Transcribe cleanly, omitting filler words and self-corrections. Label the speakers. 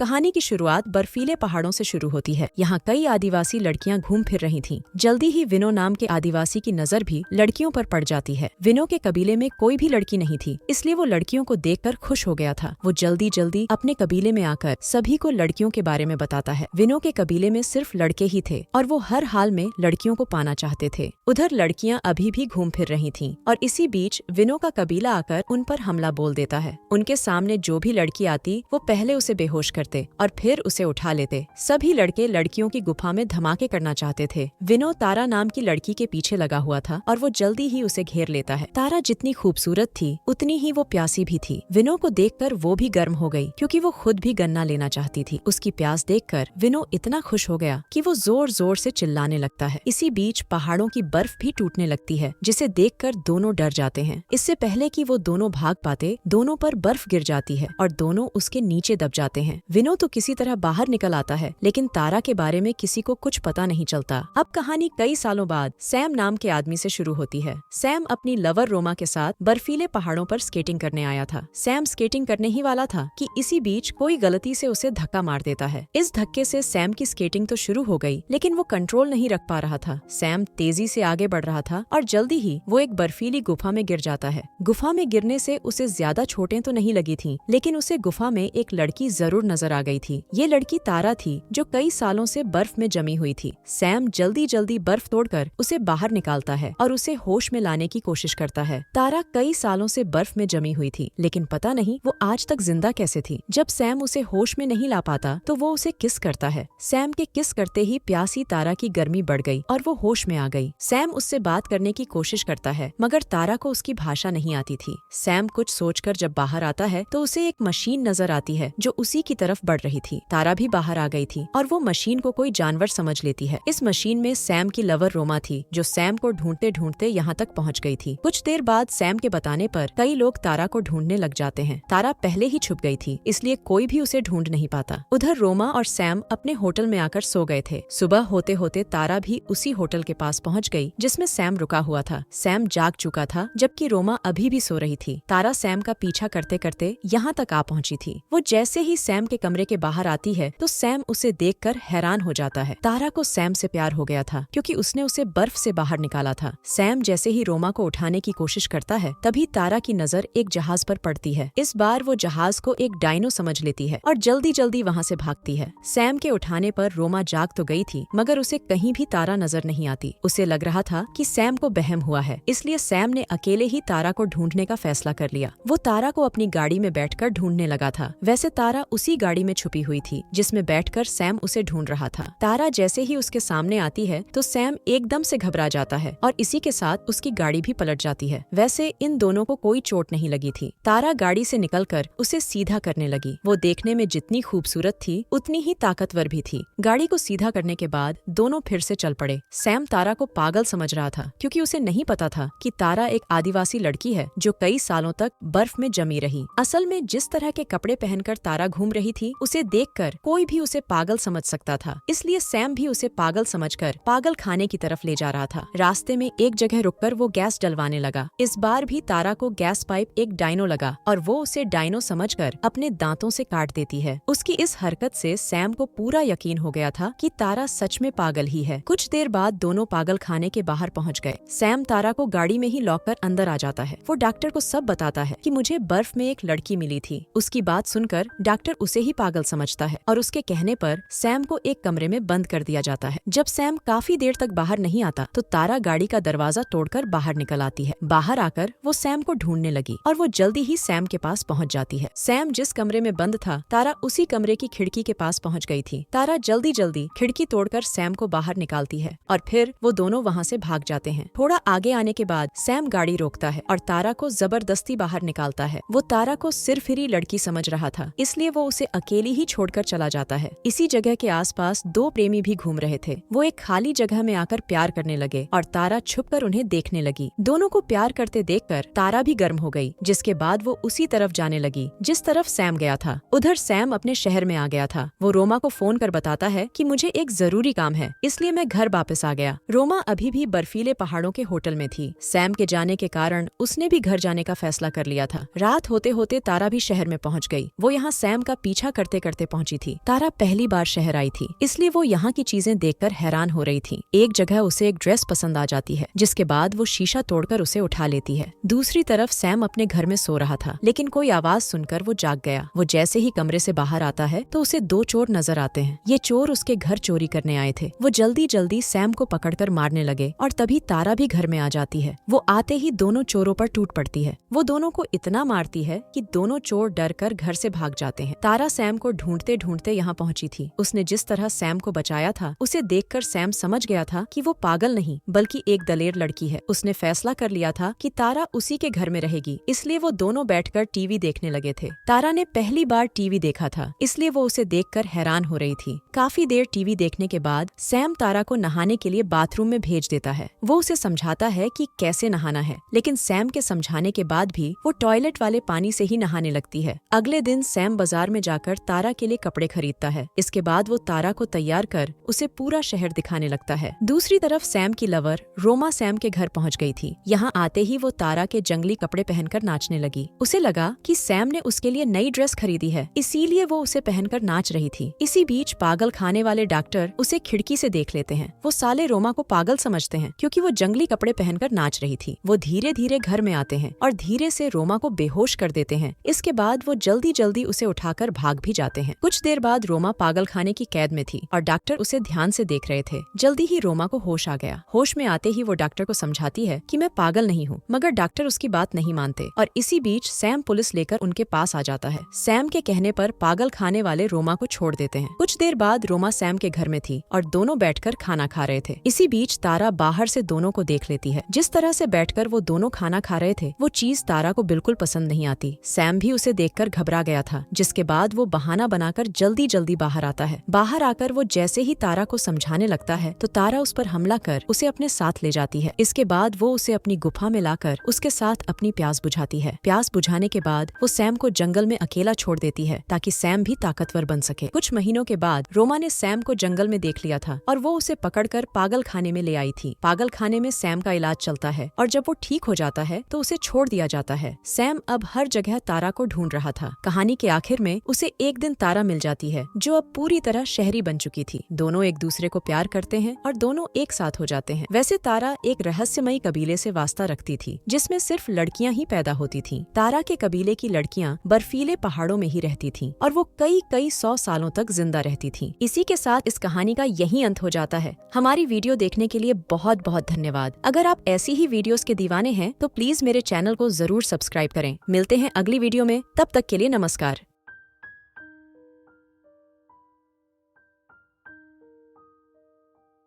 Speaker 1: कहानी की शुरुआत बर्फीले पहाड़ों से शुरू होती है। यहाँ कई आदिवासी लड़कियाँ घूम फिर रही थीं। जल्दी ही विनो नाम के आदिवासी की नजर भी लड़कियों पर पड़ जाती है। विनो के कबीले में कोई भी लड़की नहीं थी, इसलिए वो लड़कियों को देखकर खुश हो गया था। वो जल्दी जल्दी अपने कबीले में आकर सभी को लड़कियों के बारे में बताता है। विनो के कबीले में सिर्फ लड़के ही थे और वो हर हाल में लड़कियों को पाना चाहते थे। उधर लड़कियाँ अभी भी घूम फिर रही थीं और इसी बीच विनो का कबीला आकर उन पर हमला बोल देता है। उनके सामने जो भी लड़की आती वो पहले उसे बेहोश और फिर उसे उठा लेते। सभी लड़के लड़कियों की गुफा में धमाके करना चाहते थे। विनो तारा नाम की लड़की के पीछे लगा हुआ था और वो जल्दी ही उसे घेर लेता है। तारा जितनी खूबसूरत थी उतनी ही वो प्यासी भी थी। विनो को देखकर वो भी गर्म हो गई क्योंकि वो खुद भी गन्ना लेना चाहती थी। उसकी प्यास देखकर विनो इतना खुश हो गया कि वो जोर जोर से चिल्लाने लगता है। इसी बीच पहाड़ों की बर्फ भी टूटने लगती है, जिसे देखकर दोनों डर जाते हैं। इससे पहले कि वो दोनों भाग पाते, दोनों पर बर्फ गिर जाती है और दोनों उसके नीचे दब जाते हैं। विनो तो किसी तरह बाहर निकल आता है, लेकिन तारा के बारे में किसी को कुछ पता नहीं चलता। अब कहानी कई सालों बाद सैम नाम के आदमी से शुरू होती है। सैम अपनी लवर रोमा के साथ बर्फीले पहाड़ों पर स्केटिंग करने आया था। सैम स्केटिंग करने ही वाला था कि इसी बीच कोई गलती से उसे धक्का मार देता है। इस धक्के से सैम की स्केटिंग तो शुरू हो गई, लेकिन वो कंट्रोल नहीं रख पा रहा था। सैम तेजी से आगे बढ़ रहा था और जल्दी ही वो एक बर्फीली गुफा में गिर जाता है। गुफा में गिरने से उसे ज्यादा चोटें तो नहीं लगी थी, लेकिन उसे गुफा में एक लड़की जरूर नजर आ गई थी। ये लड़की तारा थी, जो कई सालों से बर्फ में जमी हुई थी। सैम जल्दी जल्दी बर्फ तोड़कर उसे बाहर निकालता है और उसे होश में लाने की कोशिश करता है। तारा कई सालों से बर्फ में जमी हुई थी, लेकिन पता नहीं वो आज तक जिंदा कैसे थी। जब सैम उसे होश में नहीं ला पाता तो वो उसे किस करता है। सैम के किस करते ही प्यासी तारा की गर्मी बढ़ गई और वो होश में आ गई। सैम उससे बात करने की कोशिश करता है, मगर तारा को उसकी भाषा नहीं आती थी। सैम कुछ सोचकर जब बाहर आता है तो उसे एक मशीन नजर आती है जो उसी की तरफ बढ़ रही थी। तारा भी बाहर आ गई थी और वो मशीन को कोई जानवर समझ लेती है। इस मशीन में सैम की लवर रोमा थी, जो सैम को ढूंढते ढूंढते यहाँ तक पहुँच गई थी। कुछ देर बाद सैम के बताने पर कई लोग तारा को ढूंढने लग जाते हैं। तारा पहले ही छुप गई थी, इसलिए कोई भी उसे ढूंढ नहीं पाता। उधर रोमा और सैम अपने होटल में आकर सो गए थे। सुबह होते होते तारा भी उसी होटल के पास पहुँच गई जिसमें सैम रुका हुआ था। सैम जाग चुका था, जबकि रोमा अभी भी सो रही थी। तारा सैम का पीछा करते करते यहाँ तक आ पहुँची थी। वो जैसे ही सैम के कमरे के बाहर आती है तो सैम उसे देखकर हैरान हो जाता है। तारा को सैम से प्यार हो गया था, क्योंकि उसने उसे बर्फ से बाहर निकाला था। सैम जैसे ही रोमा को उठाने की कोशिश करता है, तभी तारा की नजर एक जहाज पर पड़ती है। इस बार वो जहाज को एक डायनो समझ लेती है और जल्दी जल्दी वहाँ से भागती है। सैम के उठाने पर रोमा जाग तो गई थी, मगर उसे कहीं भी तारा नजर नहीं आती। उसे लग रहा था कि सैम को बहम हुआ है, इसलिए सैम ने अकेले ही तारा को ढूंढने का फैसला कर लिया। वो तारा को अपनी गाड़ी में बैठकर ढूंढने लगा था। वैसे तारा उसी गाड़ी में छुपी हुई थी जिसमें बैठकर सैम उसे ढूंढ रहा था। तारा जैसे ही उसके सामने आती है तो सैम एकदम से घबरा जाता है और इसी के साथ उसकी गाड़ी भी पलट जाती है। वैसे इन दोनों को कोई चोट नहीं लगी थी। तारा गाड़ी से निकलकर उसे सीधा करने लगी। वो देखने में जितनी खूबसूरत थी उतनी ही ताकतवर भी थी। गाड़ी को सीधा करने के बाद दोनों फिर से चल पड़े। सैम तारा को पागल समझ रहा था, क्योंकि उसे नहीं पता था कि तारा एक आदिवासी लड़की है जो कई सालों तक बर्फ में जमी रही। असल में जिस तरह के कपड़े पहनकर तारा घूम रही थी, उसे देखकर कोई भी उसे पागल समझ सकता था। इसलिए सैम भी उसे पागल समझकर पागल खाने की तरफ ले जा रहा था। रास्ते में एक जगह रुककर वो गैस डलवाने लगा। इस बार भी तारा को गैस पाइप एक डायनो लगा और वो उसे डायनो समझकर अपने दांतों से काट देती है। उसकी इस हरकत से सैम को पूरा यकीन हो गया था कि तारा सच में पागल ही है। कुछ देर बाद दोनों पागल खाने के बाहर पहुँच गए। सैम तारा को गाड़ी में ही लॉक कर अंदर आ जाता है। वो डॉक्टर को सब बताता है कि मुझे बर्फ में एक लड़की मिली थी। उसकी बात सुनकर डॉक्टर उसे ही पागल समझता है और उसके कहने पर सैम को एक कमरे में बंद कर दिया जाता है। जब सैम काफी देर तक बाहर नहीं आता तो तारा गाड़ी का दरवाजा तोड़कर बाहर निकल आती है। बाहर आकर वो सैम को ढूंढने लगी और वो जल्दी ही सैम के पास पहुंच जाती है। सैम जिस कमरे में बंद था, तारा उसी कमरे की खिड़की के पास पहुंच गई थी। तारा जल्दी जल्दी खिड़की तोड़कर सैम को बाहर निकालती है और फिर वो दोनों वहाँ से भाग जाते हैं। थोड़ा आगे आने के बाद सैम गाड़ी रोकता है और तारा को जबरदस्ती बाहर निकालता है। वो तारा को सिरफिरी लड़की समझ रहा था, इसलिए वो उसे अकेली ही छोड़कर चला जाता है। इसी जगह के आसपास दो प्रेमी भी घूम रहे थे। वो एक खाली जगह में आकर प्यार करने लगे और तारा छुपकर उन्हें देखने लगी। दोनों को प्यार करते देखकर तारा भी गर्म हो गई, जिसके बाद वो उसी तरफ जाने लगी जिस तरफ सैम गया था। उधर सैम अपने शहर में आ गया था। वो रोमा को फोन कर बताता है कि मुझे एक जरूरी काम है, इसलिए मैं घर वापस आ गया। रोमा अभी भी बर्फीले पहाड़ों के होटल में थी। सैम के जाने के कारण उसने भी घर जाने का फैसला कर लिया था। रात होते होते तारा भी शहर में पहुंच गई। वो यहाँ सैम का पीछा पीछा करते करते पहुंची थी। तारा पहली बार शहर आई थी, इसलिए वो यहाँ की चीजें देखकर हैरान हो रही थी। एक जगह उसे एक ड्रेस पसंद आ जाती है, जिसके बाद वो शीशा तोड़कर उसे उठा लेती है। दूसरी तरफ सैम अपने घर में सो रहा था, लेकिन कोई आवाज सुनकर वो जाग गया। वो जैसे ही कमरे से बाहर आता है तो उसे दो चोर नजर आते हैं। ये चोर उसके घर चोरी करने आए थे। वो जल्दी जल्दी सैम को पकड़कर मारने लगे और तभी तारा भी घर में आ जाती है। वो आते ही दोनों चोरों पर टूट पड़ती है। वो दोनों को इतना मारती है कि दोनों चोर डरकर घर से भाग जाते हैं। तारा सैम को ढूंढते ढूंढते यहाँ पहुंची थी। उसने जिस तरह सैम को बचाया था, उसे देखकर सैम समझ गया था कि वो पागल नहीं बल्कि एक दलेर लड़की है। उसने फैसला कर लिया था कि तारा उसी के घर में रहेगी, इसलिए वो दोनों बैठकर टीवी देखने लगे थे। तारा ने पहली बार टीवी देखा था, इसलिए वो उसे देखकर हैरान हो रही थी। काफी देर टीवी देखने के बाद सैम तारा को नहाने के लिए बाथरूम में भेज देता है। वो उसे समझाता है कि कैसे नहाना है, लेकिन सैम के समझाने के बाद भी वो टॉयलेट वाले पानी से ही नहाने लगती है। अगले दिन सैम बाजार में जाकर तारा के लिए कपड़े खरीदता है। इसके बाद वो तारा को तैयार कर उसे पूरा शहर दिखाने लगता है। दूसरी तरफ सैम की लवर रोमा सैम के घर पहुंच गई थी। यहाँ आते ही वो तारा के जंगली कपड़े पहनकर नाचने लगी। उसे लगा कि सैम ने उसके लिए नई ड्रेस खरीदी है, इसीलिए वो उसे पहनकर नाच रही थी। इसी बीच पागल खाने वाले डॉक्टर उसे खिड़की से देख लेते हैं। वो साले रोमा को पागल समझते हैं क्योंकि वो जंगली कपड़े पहनकर नाच रही थी। वो धीरे धीरे घर में आते हैं और धीरे से रोमा को बेहोश कर देते हैं। इसके बाद वो जल्दी जल्दी उसे उठाकर भाग भी जाते हैं। कुछ देर बाद रोमा पागल खाने की कैद में थी और डॉक्टर उसे ध्यान से देख रहे थे। जल्दी ही रोमा को होश आ गया। होश में आते ही वो डॉक्टर को समझाती है कि मैं पागल नहीं हूँ, मगर डॉक्टर उसकी बात नहीं मानते और इसी बीच सैम पुलिस लेकर उनके पास आ जाता है। सैम के कहने पर पागल खाने वाले रोमा को छोड़ देते हैं। कुछ देर बाद रोमा सैम के घर में थी और दोनों बैठकर खाना खा रहे थे। इसी बीच तारा बाहर से दोनों को देख लेती है। जिस तरह से बैठकर वो दोनों खाना खा रहे थे, वो चीज तारा को बिल्कुल पसंद नहीं आती। सैम भी उसे देखकर घबरा गया था, जिसके बाद वो बहाना बनाकर जल्दी जल्दी बाहर आता है। बाहर आकर वो जैसे ही तारा को समझाने लगता है तो तारा उस पर हमला कर उसे अपने साथ ले जाती है। इसके बाद वो उसे अपनी गुफा में लाकर उसके साथ अपनी प्यास बुझाती है। प्यास बुझाने के बाद वो सैम को जंगल में अकेला छोड़ देती है ताकि सैम भी ताकतवर बन सके। कुछ महीनों के बाद रोमा ने सैम को जंगल में देख लिया था और वो उसे पकड़कर पागल खाने में ले आई थी। पागल खाने में सैम का इलाज चलता है और जब वो ठीक हो जाता है तो उसे छोड़ दिया जाता है। सैम अब हर जगह तारा को ढूंढ रहा था। कहानी के आखिर में उसे एक दिन तारा मिल जाती है, जो अब पूरी तरह शहरी बन चुकी थी। दोनों एक दूसरे को प्यार करते हैं और दोनों एक साथ हो जाते हैं। वैसे तारा एक रहस्यमयी कबीले से वास्ता रखती थी, जिसमें सिर्फ लड़कियां ही पैदा होती थीं। तारा के कबीले की लड़कियां बर्फीले पहाड़ों में ही रहती थीं और वो कई कई 100 सालों तक जिंदा रहती थीं। इसी के साथ इस कहानी का यही अंत हो जाता है। हमारी वीडियो देखने के लिए बहुत बहुत धन्यवाद। अगर आप ऐसी ही वीडियोस के दीवाने हैं तो प्लीज मेरे चैनल को जरूर सब्सक्राइब करें। मिलते हैं अगली वीडियो में, तब तक के लिए नमस्कार।